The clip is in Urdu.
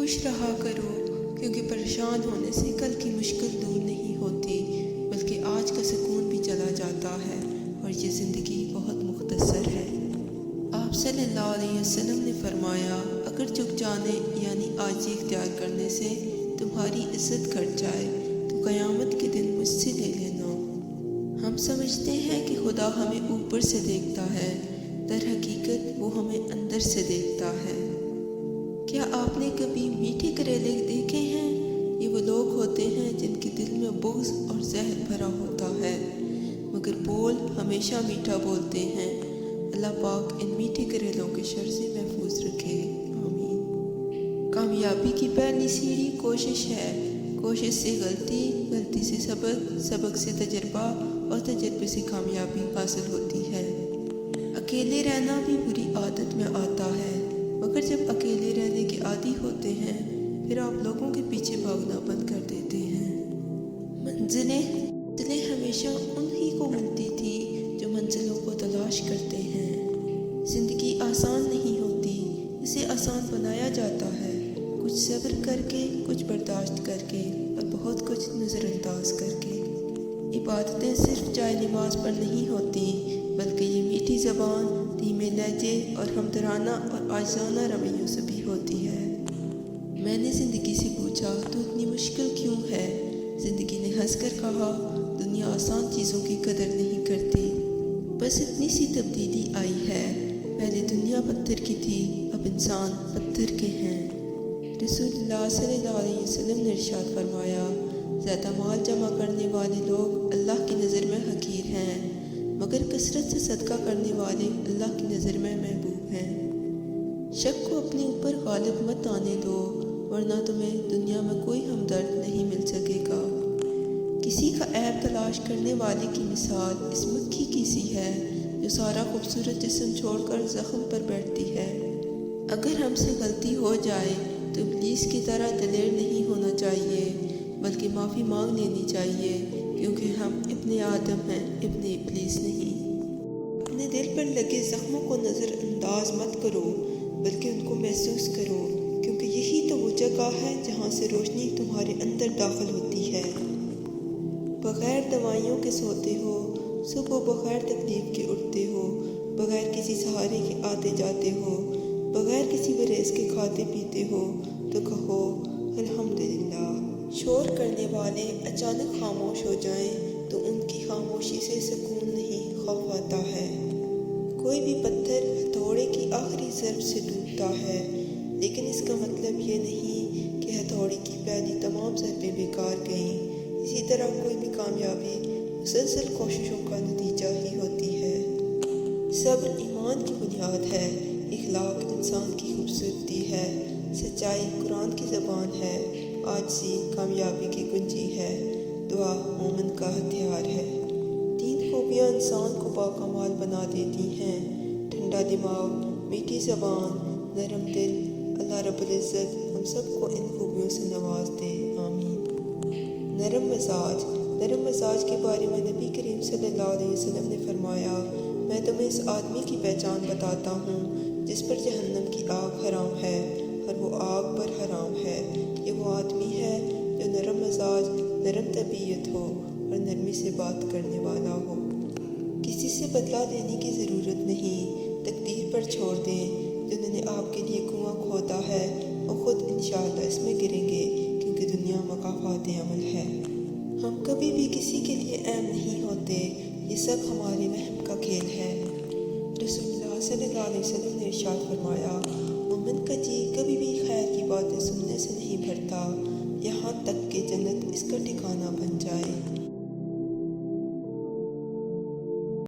خوش رہا کرو، کیونکہ پریشان ہونے سے کل کی مشکل دور نہیں ہوتی، بلکہ آج کا سکون بھی چلا جاتا ہے، اور یہ زندگی بہت مختصر ہے۔ آپ صلی اللہ علیہ وسلم نے فرمایا، اگر جھک جانے یعنی عاجزی اختیار کرنے سے تمہاری عزت گھٹ جائے تو قیامت کے دن مجھ سے لے لینا۔ ہم سمجھتے ہیں کہ خدا ہمیں اوپر سے دیکھتا ہے، در حقیقت وہ ہمیں اندر سے دیکھتا ہے۔ کیا آپ نے کبھی میٹھے کریلے دیکھے ہیں؟ یہ وہ لوگ ہوتے ہیں جن کے دل میں بغض اور زہر بھرا ہوتا ہے، مگر بول ہمیشہ میٹھا بولتے ہیں۔ اللہ پاک ان میٹھے کریلوں کے شر سے محفوظ رکھے، آمین۔ کامیابی کی پہلی سیڑھی کوشش ہے، کوشش سے غلطی، غلطی سے سبق، سبق سے تجربہ، اور تجربے سے کامیابی حاصل ہوتی ہے۔ اکیلے رہنا بھی بری عادت میں آتا ہے، مگر جب اکیلے رہنے کے عادی ہوتے ہیں پھر آپ لوگوں کے پیچھے بھاگنا بند کر دیتے ہیں۔ منزلیں ہمیشہ انہی کو ملتی تھی جو منزلوں کو تلاش کرتے ہیں۔ زندگی آسان نہیں ہوتی، اسے آسان بنایا جاتا ہے، کچھ صبر کر کے، کچھ برداشت کر کے، اور بہت کچھ نظر انداز کر کے۔ عبادتیں صرف جائے نماز پر نہیں ہوتی، بلکہ یہ میٹھی زبان، دھیمے لہجے اور ہمدردانہ اور عاجزانہ رویوں سے بھی ہوتی ہے۔ میں نے زندگی سے پوچھا، تو اتنی مشکل کیوں ہے؟ زندگی نے ہنس کر کہا، دنیا آسان چیزوں کی قدر نہیں کرتی، بس اتنی سی تبدیلی آئی ہے، پہلے دنیا پتھر کی تھی، اب انسان پتھر کے ہیں۔ رسول اللہ صلی اللہ علیہ وسلم نے ارشاد فرمایا، زیادہ مال جمع کرنے والے لوگ اللہ کی نظر میں حقیر ہیں، مگر کثرت سے صدقہ کرنے والے اللہ کی نظر میں محبوب ہیں۔ شک کو اپنے اوپر غالب مت آنے دو، ورنہ تمہیں دنیا میں کوئی ہمدرد نہیں مل سکے گا۔ کسی کا عیب تلاش کرنے والے کی مثال اس مکھی کی سی ہے جو سارا خوبصورت جسم چھوڑ کر زخم پر بیٹھتی ہے۔ اگر ہم سے غلطی ہو جائے تو ابلیس کی طرح دلیر نہیں ہونا چاہیے، بلکہ معافی مانگ لینی چاہیے، کیونکہ ہم ابن آدم ہیں، ابن ابلیس نہیں۔ اپنے دل پر لگے زخموں کو نظر انداز مت کرو، بلکہ ان کو محسوس کرو، کیونکہ یہی تو وہ جگہ ہے جہاں سے روشنی تمہارے اندر داخل ہوتی ہے۔ بغیر دوائیوں کے سوتے ہو، صبح بغیر تکلیف کے اٹھتے ہو، بغیر کسی سہارے کے آتے جاتے ہو، بغیر کسی بریز کے کھاتے پیتے ہو، تو کہو الحمدللہ۔ شور کرنے والے اچانک خاموش ہو جائیں تو ان کی خاموشی سے سکون نہیں، خوف آتا ہے۔ کوئی بھی پتھر ہتھوڑے کی آخری ضرب سے ٹوٹتا ہے، لیکن اس کا مطلب یہ نہیں کہ ہتھوڑے کی پہلی تمام ضربیں بیکار گئیں۔ اسی طرح کوئی بھی کامیابی مسلسل کوششوں کا نتیجہ ہی ہوتی ہے۔ صبر ایمان کی بنیاد ہے، اخلاق انسان کی خوبصورتی ہے، سچائی قرآن کی زبان ہے، عاجزی کامیابی کی کنجی ہے، دعا مومن کا ہتھیار ہے۔ تین خوبیاں انسان کو باکمال بنا دیتی ہیں، ٹھنڈا دماغ، میٹھی زبان، نرم دل۔ اللہ رب العزت ہم سب کو ان خوبیوں سے نواز دے، آمین۔ نرم مزاج کے بارے میں نبی کریم صلی اللہ علیہ وسلم نے فرمایا، میں تمہیں اس آدمی کی پہچان بتاتا ہوں جس پر جہنم کی آگ حرام ہے اور وہ آگ پر حرام ہے۔ یہ وہ آدمی ہے جو نرم مزاج، نرم طبیعت ہو اور نرمی سے بات کرنے والا ہو۔ کسی سے بدلہ لینے کی ضرورت نہیں، تقدیر پر چھوڑ دیں۔ جنہوں نے آپ کے لیے کنواں کھودا ہے وہ خود انشاءاللہ اس میں گریں گے، کیونکہ دنیا مکافات عمل ہے۔ ہم کبھی بھی کسی کے لیے اہم نہیں ہوتے، یہ سب ہمارے وہم کا کھیل ہے۔ رسول اللہ صلی اللہ علیہ وسلم نے ارشاد فرمایا، مومن کا جی کبھی بھی خیر کی باتیں سننے سے نہیں بھرتا، یہاں تک کہ جنت اس کا ٹھکانہ بن جائے۔